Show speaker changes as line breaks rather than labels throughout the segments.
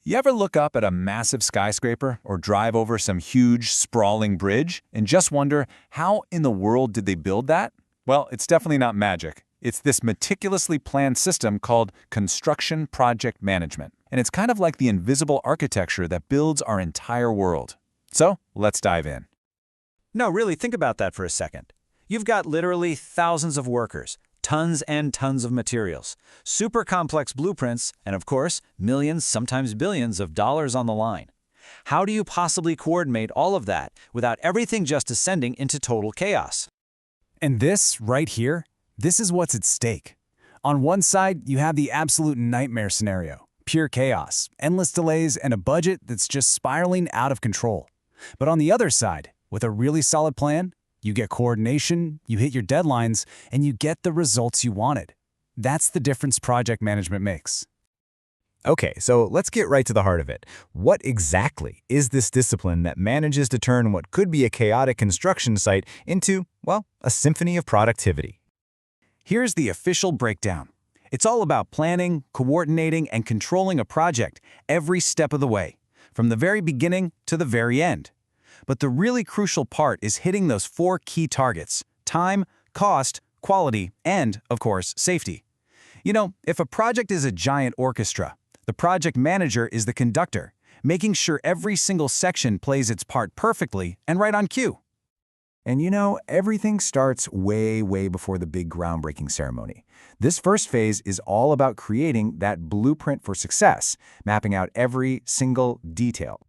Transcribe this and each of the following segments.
You ever look up at a massive skyscraper or drive over some huge, sprawling bridge and just wonder how in the world did they build that? Well, it's definitely not magic. It's this meticulously planned system called construction project management. And it's kind of like the invisible architecture that builds our entire world. So, let's dive in.
No, really, think about that for a second. You've got literally thousands of workers, tons and tons of materials, super complex blueprints, and of course, millions, sometimes billions of dollars on the line. How do you possibly coordinate all of that without everything just descending into total chaos?
And this, right here, this is what's at stake. On one side, you have the absolute nightmare scenario, pure chaos, endless delays, and a budget that's just spiraling out of control. But on the other side, with a really solid plan, you get coordination, you hit your deadlines, and you get the results you wanted. That's the difference project management makes.
Okay, so let's get right to the heart of it. What exactly is this discipline that manages to turn what could be a chaotic construction site into, well, a symphony of productivity?
Here's the official breakdown. It's all about planning, coordinating, and controlling a project every step of the way, from the very beginning to the very end. But the really crucial part is hitting those 4 key targets: time, cost, quality, and, of course, safety. You know, if a project is a giant orchestra, the project manager is the conductor, making sure every single section plays its part perfectly and right on cue.
And you know, everything starts way before the big groundbreaking ceremony. This first phase is all about creating that blueprint for success, mapping out every single detail.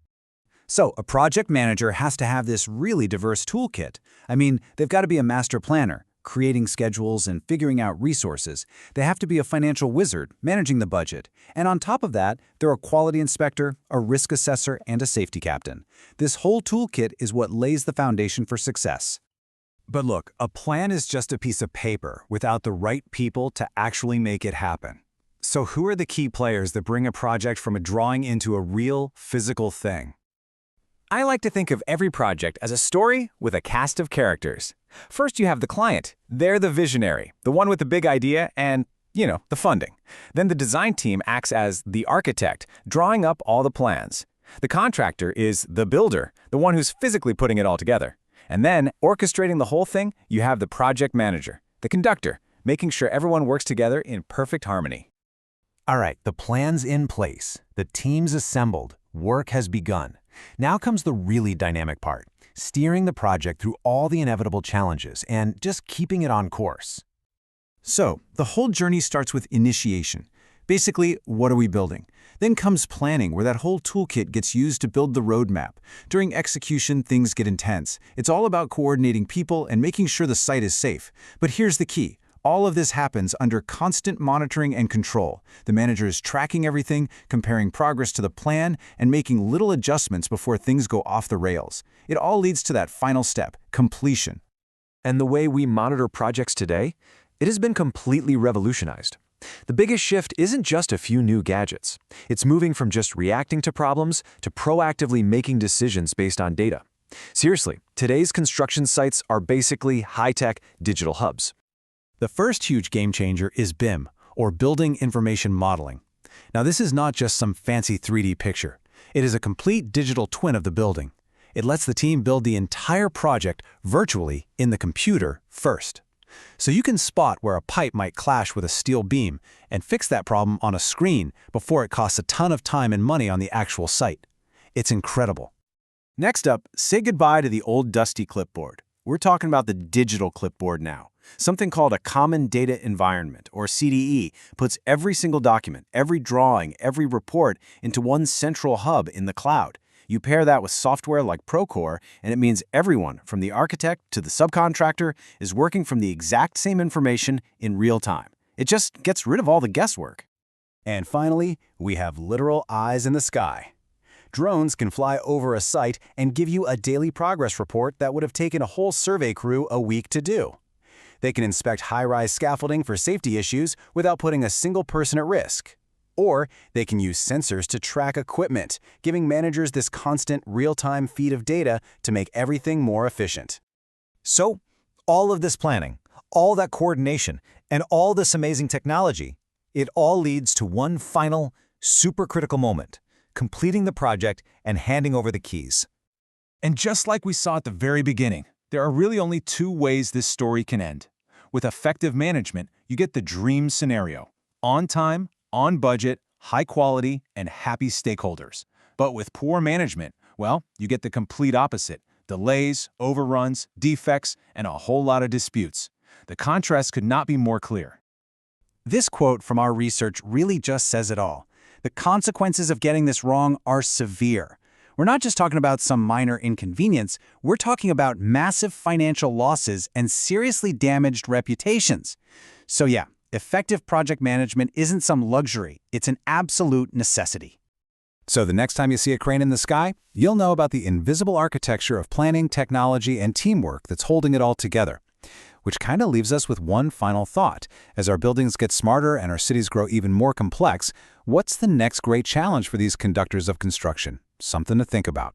So, a project manager has to have this really diverse toolkit. I mean, they've got to be a master planner, creating schedules and figuring out resources. They have to be a financial wizard, managing the budget. And on top of that, they're a quality inspector, a risk assessor, and a safety captain. This whole toolkit is what lays the foundation for success.
But look, a plan is just a piece of paper without the right people to actually make it happen. So who are the key players that bring a project from a drawing into a real, physical thing?
I like to think of every project as a story with a cast of characters. First, you have the client. They're the visionary, the one with the big idea and, the funding. Then the design team acts as the architect, drawing up all the plans. The contractor is the builder, the one who's physically putting it all together. And then, orchestrating the whole thing, you have the project manager, the conductor, making sure everyone works together in perfect harmony.
All right, the plan's in place, the team's assembled, work has begun. Now comes the really dynamic part, steering the project through all the inevitable challenges and just keeping it on course.
So, the whole journey starts with initiation. Basically, what are we building? Then comes planning, where that whole toolkit gets used to build the roadmap. During execution, things get intense. It's all about coordinating people and making sure the site is safe. But here's the key. All of this happens under constant monitoring and control. The manager is tracking everything, comparing progress to the plan, and making little adjustments before things go off the rails. It all leads to that final step, completion.
And the way we monitor projects today, it has been completely revolutionized. The biggest shift isn't just a few new gadgets. It's moving from just reacting to problems to proactively making decisions based on data. Seriously, today's construction sites are basically high-tech digital hubs.
The first huge game changer is BIM, or Building Information Modeling. Now, this is not just some fancy 3D picture. It is a complete digital twin of the building. It lets the team build the entire project virtually in the computer first. So you can spot where a pipe might clash with a steel beam and fix that problem on a screen before it costs a ton of time and money on the actual site. It's incredible. Next up, say goodbye to the old dusty clipboard. We're talking about the digital clipboard now. Something called a Common Data Environment, or CDE, puts every single document, every drawing, every report into one central hub in the cloud. You pair that with software like Procore, and it means everyone, from the architect to the subcontractor, is working from the exact same information in real time. It just gets rid of all the guesswork.
And finally, we have literal eyes in the sky. Drones can fly over a site and give you a daily progress report that would have taken a whole survey crew a week to do. They can inspect high-rise scaffolding for safety issues without putting a single person at risk. Or they can use sensors to track equipment, giving managers this constant real-time feed of data to make everything more efficient.
So, all of this planning, all that coordination, and all this amazing technology, it all leads to one final, super critical moment:
completing the project, and handing over the keys.
And just like we saw at the very beginning, there are really only two ways this story can end. With effective management, you get the dream scenario: on time, on budget, high quality, and happy stakeholders. But with poor management, well, you get the complete opposite: delays, overruns, defects, and a whole lot of disputes. The contrast could not be more clear.
This quote from our research really just says it all. The consequences of getting this wrong are severe. We're not just talking about some minor inconvenience, we're talking about massive financial losses and seriously damaged reputations. So yeah, effective project management isn't some luxury, it's an absolute necessity.
So the next time you see a crane in the sky, you'll know about the invisible architecture of planning, technology, and teamwork that's holding it all together. Which kind of leaves us with one final thought. As our buildings get smarter and our cities grow even more complex, what's the next great challenge for these conductors of construction? Something to think about.